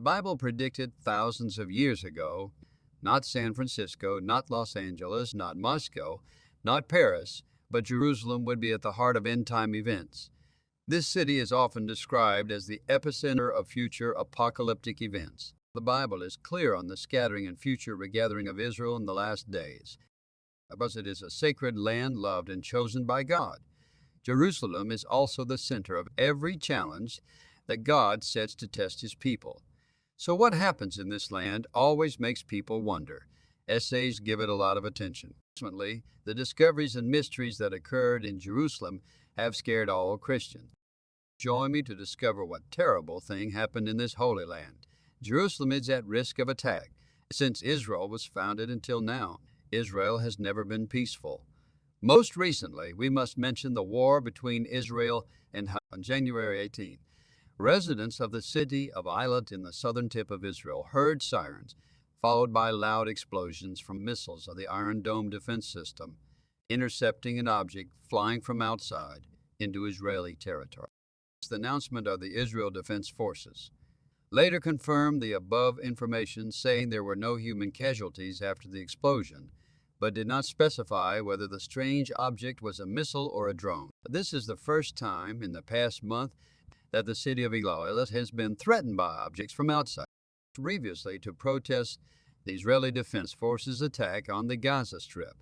Bible predicted thousands of years ago, not San Francisco, not Los Angeles, not Moscow, not Paris, but Jerusalem would be at the heart of end-time events. This city is often described as the epicenter of future apocalyptic events. The Bible is clear on the scattering and future regathering of Israel in the last days, because it is a sacred land loved and chosen by God. Jerusalem is also the center of every challenge that God sets to test his people. So what happens in this land always makes people wonder. Essays give it a lot of attention. Ultimately, the discoveries and mysteries that occurred in Jerusalem have scared all Christians. Join me to discover what terrible thing happened in this holy land. Jerusalem is at risk of attack. Since Israel was founded until now, Israel has never been peaceful. Most recently, we must mention the war between Israel and Hamas on January 18. Residents of the city of Eilat in the southern tip of Israel heard sirens, followed by loud explosions from missiles of the Iron Dome defense system, intercepting an object flying from outside into Israeli territory. The announcement of the Israel Defense Forces later confirmed the above information, saying there were no human casualties after the explosion, but did not specify whether the strange object was a missile or a drone. This is the first time in the past month that the city of Eilat has been threatened by objects from outside. Previously, to protest the Israeli Defense Forces' attack on the Gaza Strip,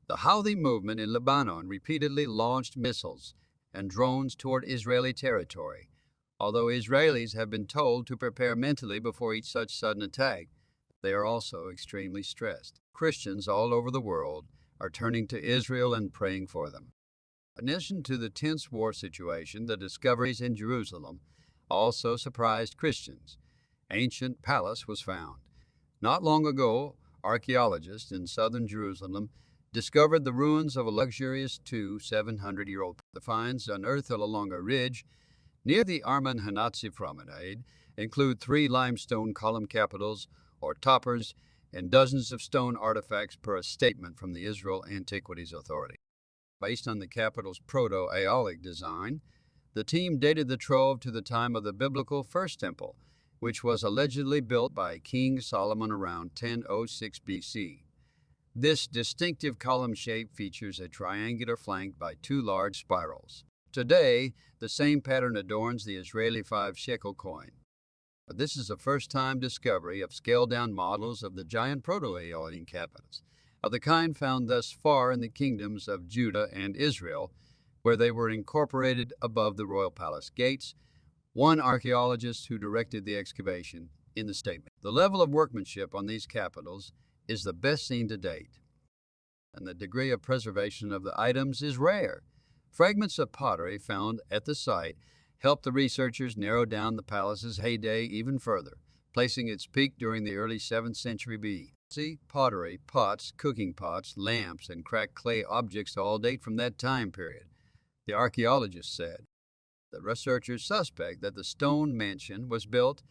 the Houthi movement in Lebanon repeatedly launched missiles and drones toward Israeli territory. Although Israelis have been told to prepare mentally before each such sudden attack, they are also extremely stressed. Christians all over the world are turning to Israel and praying for them. In addition to the tense war situation, the discoveries in Jerusalem also surprised Christians. Ancient palace was found. Not long ago, archaeologists in southern Jerusalem discovered the ruins of a luxurious 700-year-old. The finds unearthed along a ridge near the Arman Hanatzi promenade include 3 limestone column capitals or toppers and dozens of stone artifacts per a statement from the Israel Antiquities Authority. Based on the capitol's Proto-Aeolic design, the team dated the trove to the time of the biblical First Temple, which was allegedly built by King Solomon around 1006 BC. This distinctive column shape features a triangular flanked by 2 large spirals. Today, the same pattern adorns the Israeli 5-shekel coin. This is a first-time discovery of scaled-down models of the giant Proto-Aeolian capitals, of the kind found thus far in the kingdoms of Judah and Israel, where they were incorporated above the royal palace gates. One archaeologist who directed the excavation in the statement, "The level of workmanship on these capitals is the best seen to date, and the degree of preservation of the items is rare." Fragments of pottery found at the site helped the researchers narrow down the palace's heyday even further, placing its peak during the early 7th century BC. Pottery, pots, cooking pots, lamps, and cracked clay objects all date from that time period, the archaeologists said. The researchers suspect that the stone mansion was built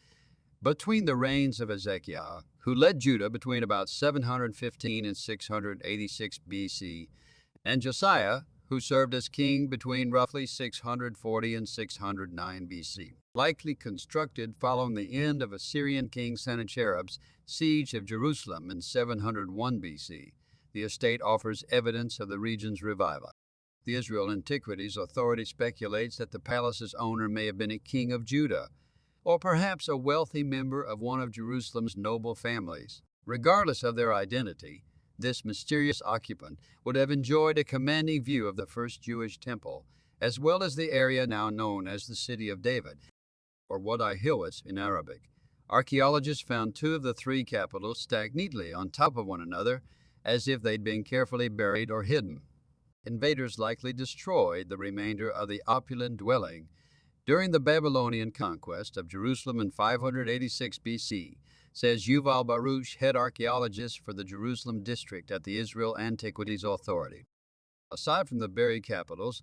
between the reigns of Ezekiel, who led Judah between about 715 and 686 BC, and Josiah, who served as king between roughly 640 and 609 BC. Likely constructed following the end of Assyrian king Sennacherib's siege of Jerusalem in 701 BC, the estate offers evidence of the region's revival. The Israel Antiquities Authority speculates that the palace's owner may have been a king of Judah, or perhaps a wealthy member of one of Jerusalem's noble families. Regardless of their identity, this mysterious occupant would have enjoyed a commanding view of the first Jewish temple, as well as the area now known as the City of David, or Wadi Hilwat in Arabic. Archaeologists found 2 of the 3 capitals stacked neatly on top of one another, as if they'd been carefully buried or hidden. Invaders likely destroyed the remainder of the opulent dwelling during the Babylonian conquest of Jerusalem in 586 BC, says Yuval Baruch, head archaeologist for the Jerusalem district at the Israel Antiquities Authority. Aside from the buried capitals,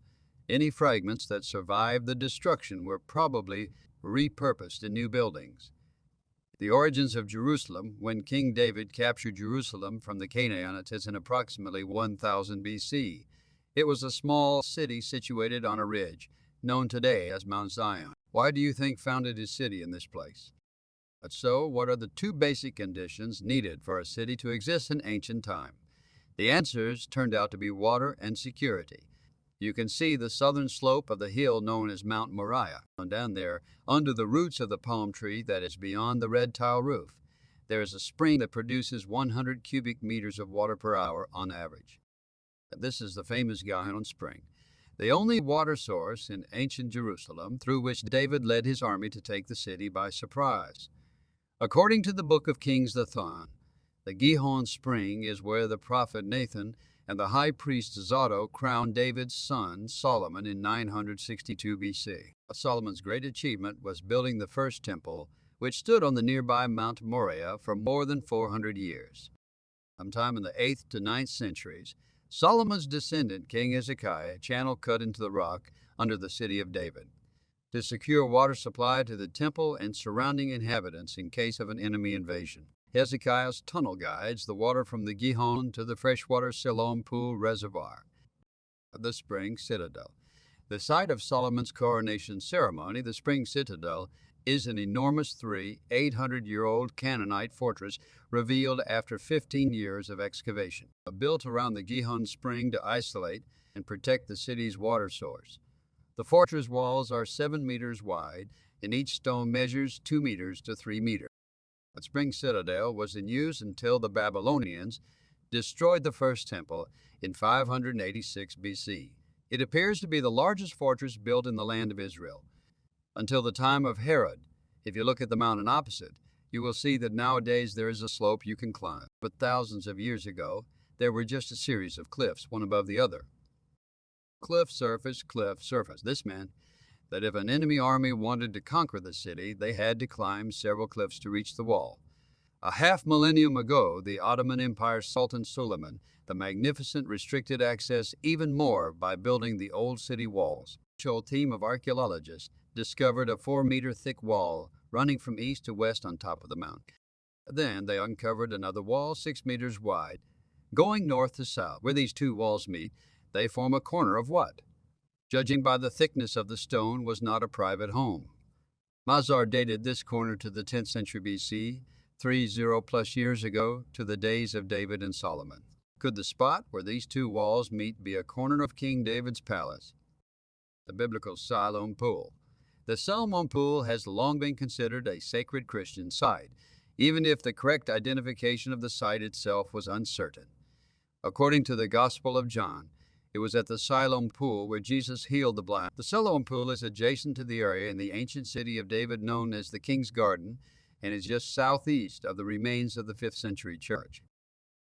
any fragments that survived the destruction were probably repurposed in new buildings. The origins of Jerusalem, when King David captured Jerusalem from the Canaanites, is in approximately 1000 BC. It was a small city situated on a ridge, known today as Mount Zion. Why do you think founded his city in this place? So, what are the two basic conditions needed for a city to exist in ancient time? The answers turned out to be water and security. You can see the southern slope of the hill known as Mount Moriah down there under the roots of the palm tree that is beyond the red tile roof. There is a spring that produces 100 cubic meters of water per hour on average. This is the famous Gihon Spring, the only water source in ancient Jerusalem through which David led his army to take the city by surprise. According to the book of Kings the Thon, the Gihon Spring is where the prophet Nathan and the high priest Zadok crowned David's son Solomon in 962 BC. Solomon's great achievement was building the first temple, which stood on the nearby Mount Moriah for more than 400 years. Sometime in the 8th to 9th centuries, Solomon's descendant, King Hezekiah, a channel cut into the rock under the city of David to secure water supply to the temple and surrounding inhabitants in case of an enemy invasion. Hezekiah's tunnel guides the water from the Gihon to the freshwater Siloam Pool Reservoir, the spring citadel. The site of Solomon's coronation ceremony, the spring citadel, is an enormous 800-year-old Canaanite fortress revealed after 15 years of excavation, built around the Gihon spring to isolate and protect the city's water source. The fortress walls are 7 meters wide, and each stone measures 2 meters to 3 meters. The spring citadel was in use until the Babylonians destroyed the first temple in 586 BC. It appears to be the largest fortress built in the land of Israel. Until the time of Herod, if you look at the mountain opposite, you will see that nowadays there is a slope you can climb. But thousands of years ago, there were just a series of cliffs, one above the other. Cliff surface, cliff surface. This meant that if an enemy army wanted to conquer the city, they had to climb several cliffs to reach the wall. A half millennium ago, the Ottoman Empire's Sultan Suleiman the Magnificent restricted access even more by building the old city walls. A team of archaeologists discovered a 4-meter thick wall running from east to west on top of the mountain. Then they uncovered another wall 6 meters wide, going north to south. Where these two walls meet, they form a corner of what, judging by the thickness of the stone, was not a private home. Mazar dated this corner to the 10th century BC, 30+ years ago, to the days of David and Solomon. Could the spot where these two walls meet be a corner of King David's palace? The biblical Siloam Pool. The Siloam Pool has long been considered a sacred Christian site, even if the correct identification of the site itself was uncertain. According to the Gospel of John, it was at the Siloam Pool where Jesus healed the blind. The Siloam Pool is adjacent to the area in the ancient city of David known as the King's Garden and is just southeast of the remains of the 5th century church.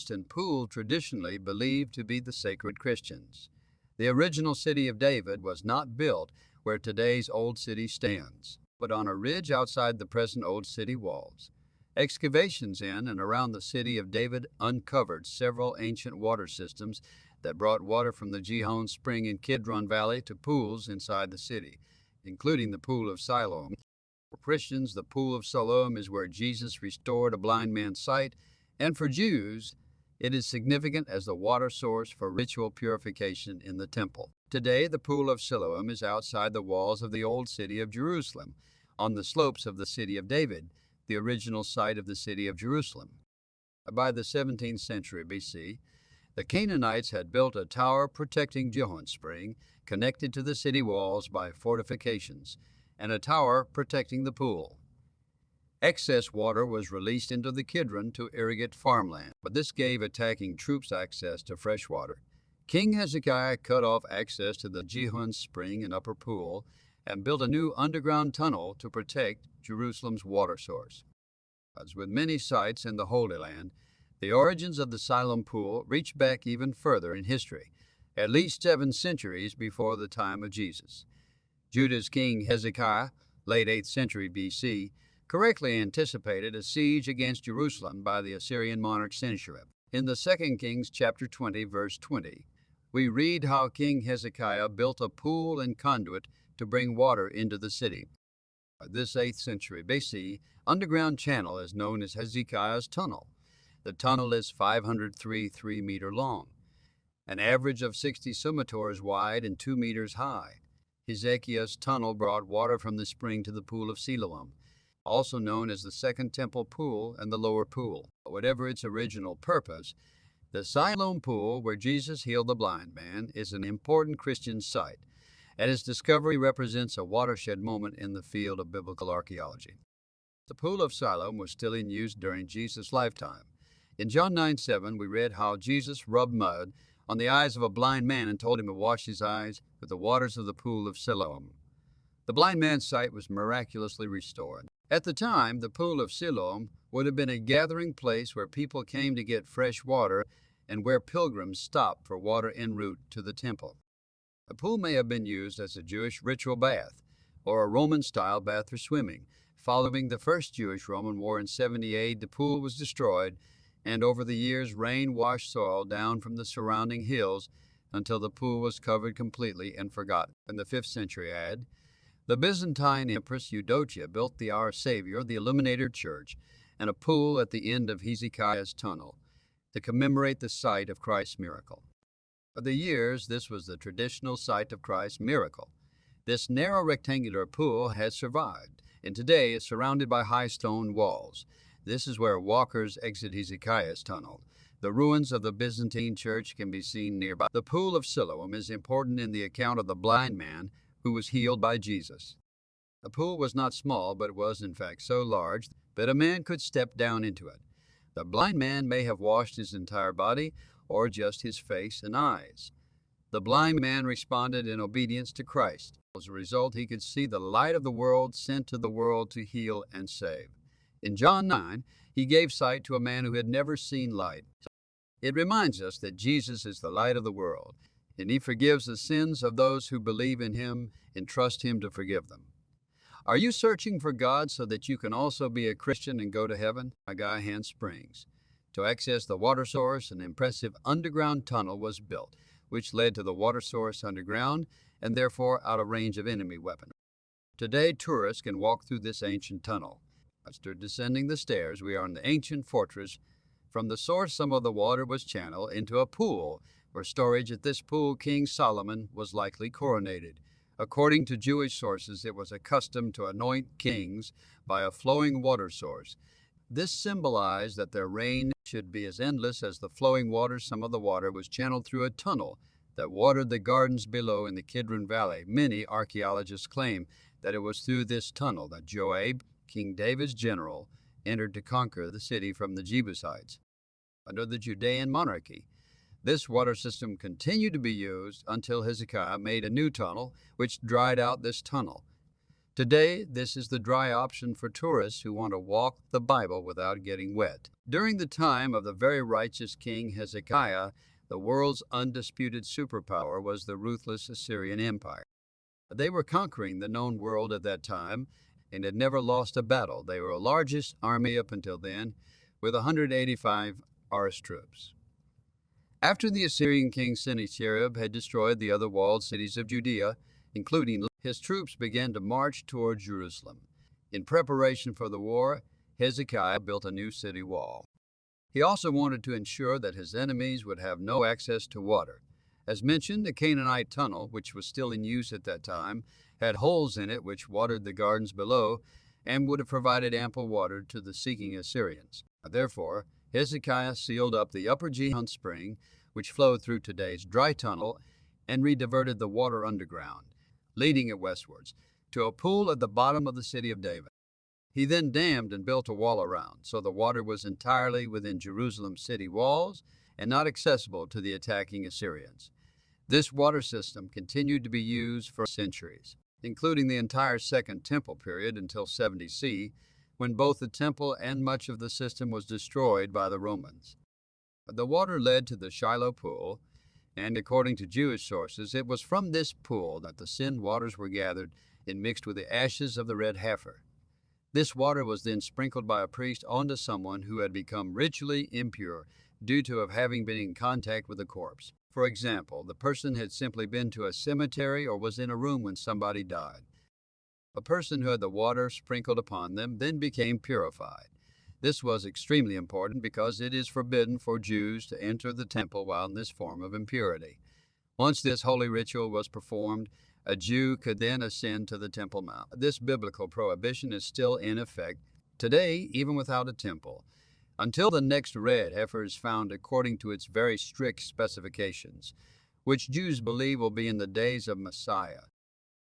And pool traditionally believed to be the sacred Christians. The original city of David was not built where today's Old City stands, but on a ridge outside the present Old City walls. Excavations in and around the city of David uncovered several ancient water systems that brought water from the Gihon Spring in Kidron Valley to pools inside the city, including the Pool of Siloam. For Christians, the Pool of Siloam is where Jesus restored a blind man's sight, and for Jews, it is significant as the water source for ritual purification in the temple. Today, the Pool of Siloam is outside the walls of the old city of Jerusalem, on the slopes of the city of David, the original site of the city of Jerusalem. By the 17th century BC, the Canaanites had built a tower protecting Gihon Spring, connected to the city walls by fortifications, and a tower protecting the pool. Excess water was released into the Kidron to irrigate farmland, but this gave attacking troops access to fresh water. King Hezekiah cut off access to the Gihon Spring and upper pool and built a new underground tunnel to protect Jerusalem's water source. As with many sites in the Holy Land, the origins of the Siloam Pool reach back even further in history, at least 7 centuries before the time of Jesus. Judah's king Hezekiah, late 8th century BC, correctly anticipated a siege against Jerusalem by the Assyrian monarch Sennacherib. In the 2 Kings chapter 20, verse 20, we read how King Hezekiah built a pool and conduit to bring water into the city. This 8th century BC underground channel is known as Hezekiah's Tunnel. The tunnel is 503 3-meter long, an average of 60 sumators wide and 2 meters high. Hezekiah's tunnel brought water from the spring to the Pool of Siloam. also known as the Second Temple Pool and the Lower Pool. Whatever its original purpose, the Siloam Pool, where Jesus healed the blind man, is an important Christian site, and its discovery represents a watershed moment in the field of biblical archaeology. The Pool of Siloam was still in use during Jesus' lifetime. In John 9:7, we read how Jesus rubbed mud on the eyes of a blind man and told him to wash his eyes with the waters of the Pool of Siloam. The blind man's sight was miraculously restored. At the time, the Pool of Siloam would have been a gathering place where people came to get fresh water and where pilgrims stopped for water en route to the temple. The pool may have been used as a Jewish ritual bath or a Roman-style bath for swimming. Following the First Jewish-Roman War in 78, the pool was destroyed, and over the years, rain washed soil down from the surrounding hills until the pool was covered completely and forgotten. In the 5th century AD, the Byzantine Empress Eudocia built Our Savior, the Illuminator Church, and a pool at the end of Hezekiah's tunnel to commemorate the site of Christ's miracle. For the years, this was the traditional site of Christ's miracle. This narrow rectangular pool has survived, and today is surrounded by high stone walls. This is where walkers exit Hezekiah's tunnel. The ruins of the Byzantine church can be seen nearby. The Pool of Siloam is important in the account of the blind man who was healed by Jesus. The pool was not small, but it was in fact so large that a man could step down into it. The blind man may have washed his entire body or just his face and eyes. The blind man responded in obedience to Christ. As a result, he could see the light of the world sent to the world to heal and save. In John 9, he gave sight to a man who had never seen light. It reminds us that Jesus is the light of the world, and he forgives the sins of those who believe in him and trust him to forgive them. Are you searching for God so that you can also be a Christian and go to heaven? Hand Springs. To access the water source, an impressive underground tunnel was built, which led to the water source underground and therefore out of range of enemy weapons. Today, tourists can walk through this ancient tunnel. After descending the stairs, we are in the ancient fortress. From the source, some of the water was channeled into a pool. For storage at this pool, King Solomon was likely coronated. According to Jewish sources, it was a custom to anoint kings by a flowing water source. This symbolized that their reign should be as endless as the flowing water. Some of the water was channeled through a tunnel that watered the gardens below in the Kidron Valley. Many archaeologists claim that it was through this tunnel that Joab, King David's general, entered to conquer the city from the Jebusites. Under the Judean monarchy, this water system continued to be used until Hezekiah made a new tunnel, which dried out this tunnel. Today, this is the dry option for tourists who want to walk the Bible without getting wet. During the time of the very righteous King Hezekiah, the world's undisputed superpower was the ruthless Assyrian Empire. They were conquering the known world at that time and had never lost a battle. They were the largest army up until then, with 185 Ars troops. After the Assyrian king Sennacherib had destroyed the other walled cities of Judea, including his troops began to march toward Jerusalem. In preparation for the war, Hezekiah built a new city wall. He also wanted to ensure that his enemies would have no access to water. As mentioned, the Canaanite tunnel, which was still in use at that time, had holes in it which watered the gardens below and would have provided ample water to the seeking Assyrians. Therefore, Hezekiah sealed up the upper Gihon spring, which flowed through today's dry tunnel, and rediverted the water underground, leading it westwards, to a pool at the bottom of the city of David. He then dammed and built a wall around, so the water was entirely within Jerusalem's city walls and not accessible to the attacking Assyrians. This water system continued to be used for centuries, including the entire Second Temple period until 70 C, when both the temple and much of the system was destroyed by the Romans. The water led to the Shiloh pool, and according to Jewish sources, it was from this pool that the sin waters were gathered and mixed with the ashes of the red heifer. This water was then sprinkled by a priest onto someone who had become ritually impure due to having been in contact with a corpse. For example, the person had simply been to a cemetery or was in a room when somebody died. A person who had the water sprinkled upon them then became purified. This was extremely important because it is forbidden for Jews to enter the temple while in this form of impurity. Once this holy ritual was performed, A Jew could then ascend to the Temple Mount. This biblical prohibition is still in effect today, even without a temple, until the next red heifer is found according to its very strict specifications, which Jews believe will be in the days of Messiah.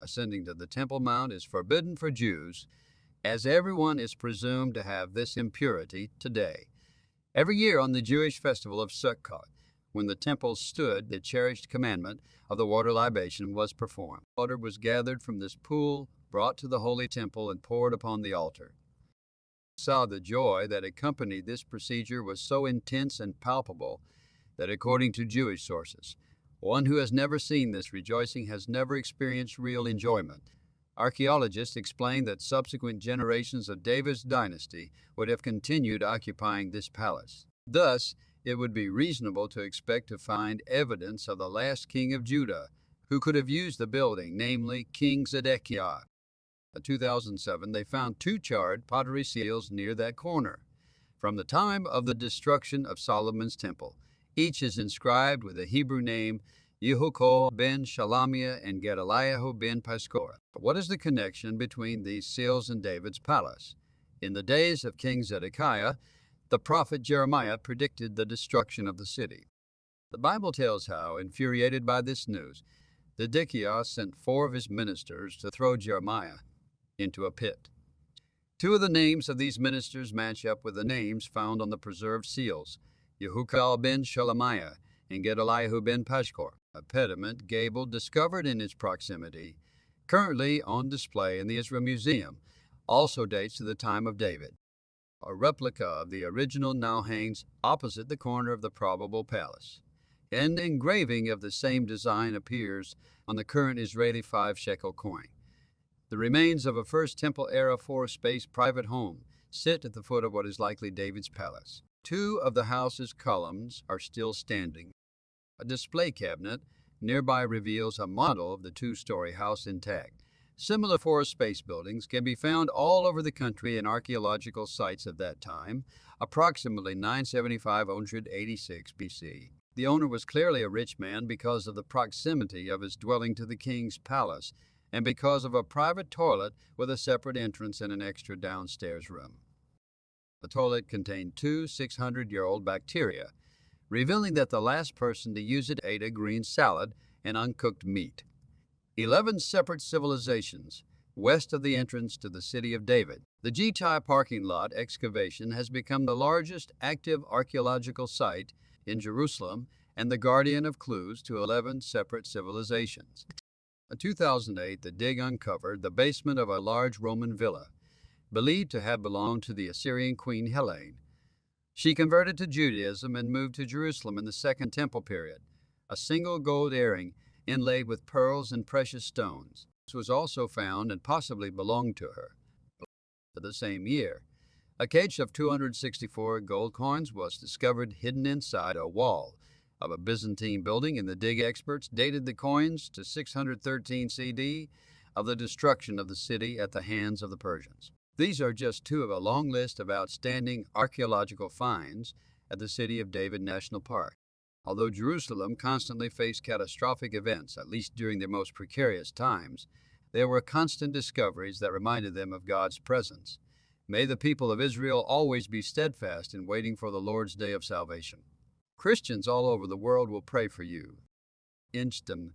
Ascending to the Temple Mount is forbidden for Jews, as everyone is presumed to have this impurity today. Every year on the Jewish festival of Sukkot, when the temple stood, the cherished commandment of the water libation was performed. Water was gathered from this pool, brought to the holy temple, and poured upon the altar. Saw the joy that accompanied this procedure was so intense and palpable that, according to Jewish sources, one who has never seen this rejoicing has never experienced real enjoyment. Archaeologists explain that subsequent generations of David's dynasty would have continued occupying this palace. Thus, it would be reasonable to expect to find evidence of the last king of Judah who could have used the building, namely King Zedekiah. In 2007, they found 2 charred pottery seals near that corner. From the time of the destruction of Solomon's temple, each is inscribed with the Hebrew name Yehuko ben Shalamiah and Gedaliah ben Paskor. What is the connection between these seals and David's palace? In the days of King Zedekiah, the prophet Jeremiah predicted the destruction of the city. The Bible tells how, infuriated by this news, Zedekiah sent 4 of his ministers to throw Jeremiah into a pit. 2 of the names of these ministers match up with the names found on the preserved seals, Yehukal ben Shalamiah and Gedaliah ben Pashkor. A pediment gable discovered in its proximity, currently on display in the Israel Museum, also dates to the time of David. A replica of the original now hangs opposite the corner of the probable palace. An engraving of the same design appears on the current Israeli 5-shekel coin. The remains of a First Temple-era 4-space private home sit at the foot of what is likely David's palace. 2 of the house's columns are still standing. A display cabinet nearby reveals a model of the 2-story house intact. Similar 4-space buildings can be found all over the country in archaeological sites of that time, approximately 975–186 BC. The owner was clearly a rich man because of the proximity of his dwelling to the king's palace and because of a private toilet with a separate entrance and an extra downstairs room. The toilet contained 2 600-year-old bacteria, revealing that the last person to use it ate a green salad and uncooked meat. 11 separate civilizations west of the entrance to the city of David. The Gittai parking lot excavation has become the largest active archaeological site in Jerusalem and the guardian of clues to 11 separate civilizations. In 2008, the dig uncovered the basement of a large Roman villa, believed to have belonged to the Assyrian queen Helene. She converted to Judaism and moved to Jerusalem in the Second Temple period. A single gold earring inlaid with pearls and precious stones. This was also found and possibly belonged to her. The same year, a cache of 264 gold coins was discovered hidden inside a wall of a Byzantine building, and the dig experts dated the coins to 613 CE of the destruction of the city at the hands of the Persians. These are just 2 of a long list of outstanding archaeological finds at the City of David National Park. Although Jerusalem constantly faced catastrophic events, at least during their most precarious times, there were constant discoveries that reminded them of God's presence. May the people of Israel always be steadfast in waiting for the Lord's day of salvation. Christians all over the world will pray for you. Instem